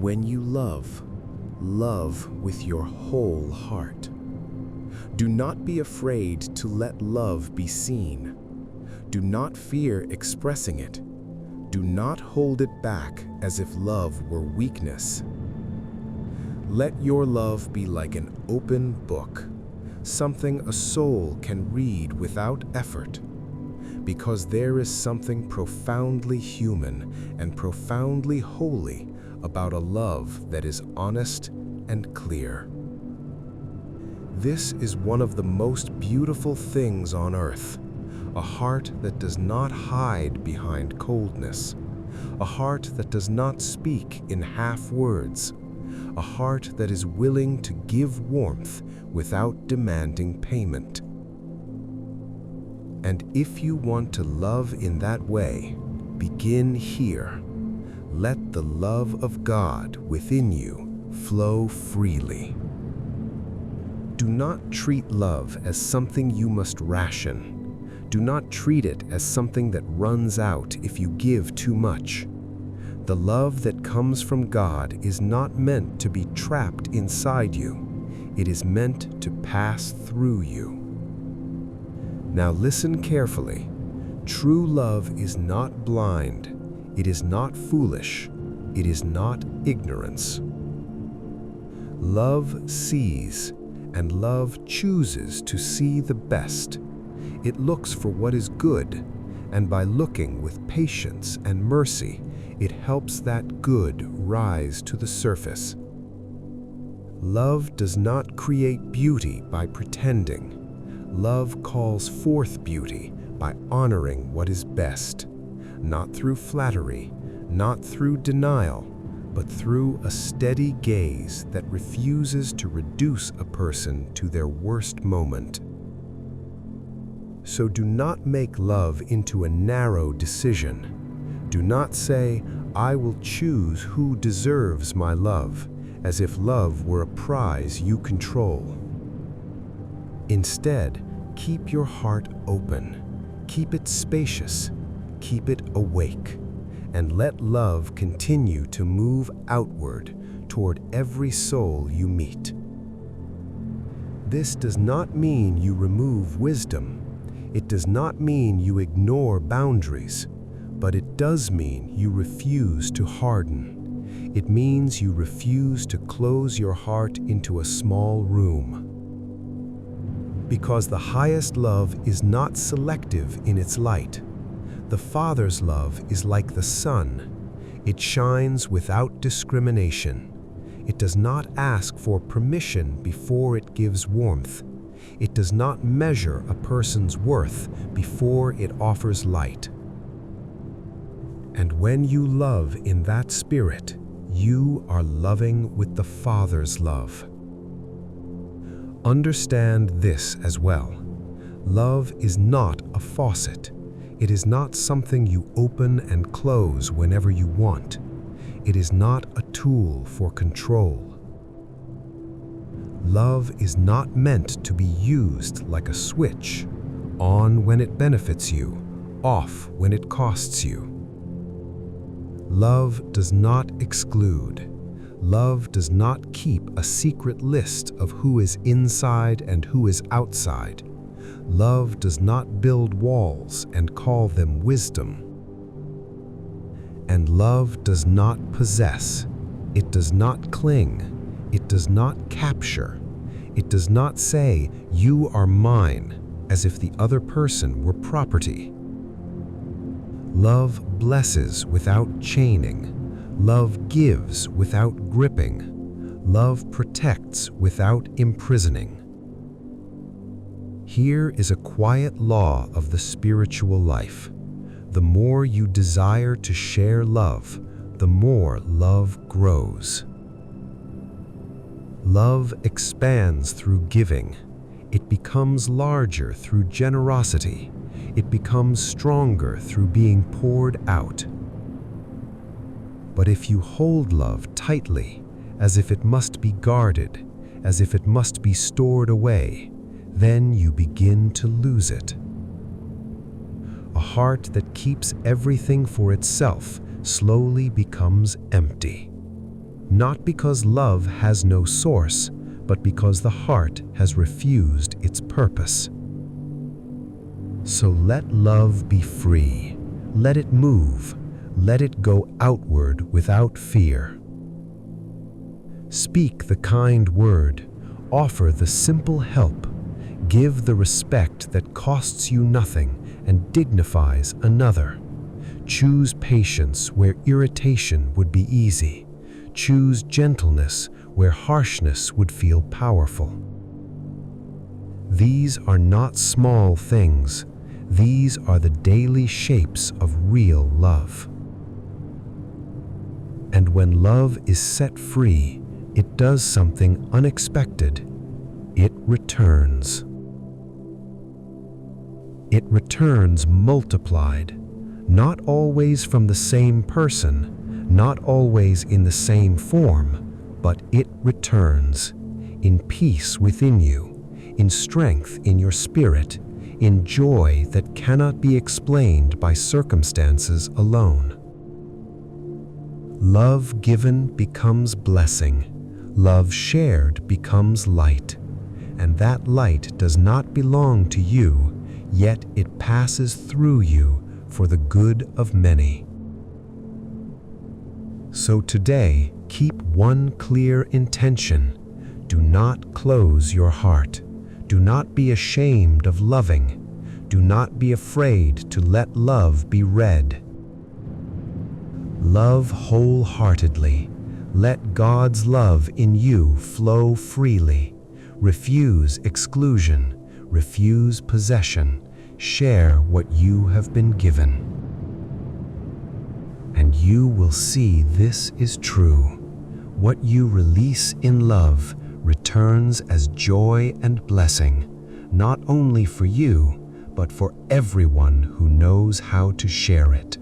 When you love, love with your whole heart. Do not be afraid to let love be seen. Do not fear expressing it. Do not hold it back as if love were weakness. Let your love be like an open book, something a soul can read without effort, because there is something profoundly human and profoundly holy about a love that is honest and clear. This is one of the most beautiful things on earth, a heart that does not hide behind coldness, a heart that does not speak in half words, a heart that is willing to give warmth without demanding payment. And if you want to love in that way, begin here. Let the love of God within you flow freely. Do not treat love as something you must ration. Do not treat it as something that runs out if you give too much. The love that comes from God is not meant to be trapped inside you. It is meant to pass through you. Now listen carefully. True love is not blind. It is not foolish. It is not ignorance. Love sees, and love chooses to see the best. It looks for what is good, and by looking with patience and mercy, it helps that good rise to the surface. Love does not create beauty by pretending. Love calls forth beauty by honoring what is best, not through flattery, not through denial, but through a steady gaze that refuses to reduce a person to their worst moment. So do not make love into a narrow decision. Do not say, "I will choose who deserves my love," as if love were a prize you control. Instead, keep your heart open, keep it spacious, keep it awake, and let love continue to move outward toward every soul you meet. This does not mean you remove wisdom. It does not mean you ignore boundaries, but it does mean you refuse to harden. It means you refuse to close your heart into a small room. Because the highest love is not selective in its light. The Father's love is like the sun. It shines without discrimination. It does not ask for permission before it gives warmth. It does not measure a person's worth before it offers light. And when you love in that spirit, you are loving with the Father's love. Understand this as well. Love is not a faucet. It is not something you open and close whenever you want. It is not a tool for control. Love is not meant to be used like a switch, on when it benefits you, off when it costs you. Love does not exclude. Love does not keep a secret list of who is inside and who is outside. Love does not build walls and call them wisdom. And love does not possess. It does not cling. It does not capture. It does not say, "You are mine," as if the other person were property. Love blesses without chaining. Love gives without gripping. Love protects without imprisoning. Here is a quiet law of the spiritual life. The more you desire to share love, the more love grows. Love expands through giving. It becomes larger through generosity. It becomes stronger through being poured out. But if you hold love tightly, as if it must be guarded, as if it must be stored away, then you begin to lose it. A heart that keeps everything for itself slowly becomes empty. not because love has no source, but because the heart has refused its purpose. So let love be free. Let it move. Let it go outward without fear. Speak the kind word. Offer the simple help. Give the respect that costs you nothing and dignifies another. Choose patience where irritation would be easy. Choose gentleness where harshness would feel powerful. These are not small things. These are the daily shapes of real love. And when love is set free, it does something unexpected. It returns. It returns multiplied, not always from the same person, not always in the same form, but it returns in peace within you, in strength in your spirit, in joy that cannot be explained by circumstances alone. Love given becomes blessing. Love shared becomes light. And that light does not belong to you, yet it passes through you for the good of many. So today, keep one clear intention. Do not close your heart. Do not be ashamed of loving. Do not be afraid to let love be read. Love wholeheartedly. Let God's love in you flow freely. Refuse exclusion. Refuse possession. Share what you have been given. And you will see this is true. What you release in love returns as joy and blessing, not only for you, but for everyone who knows how to share it.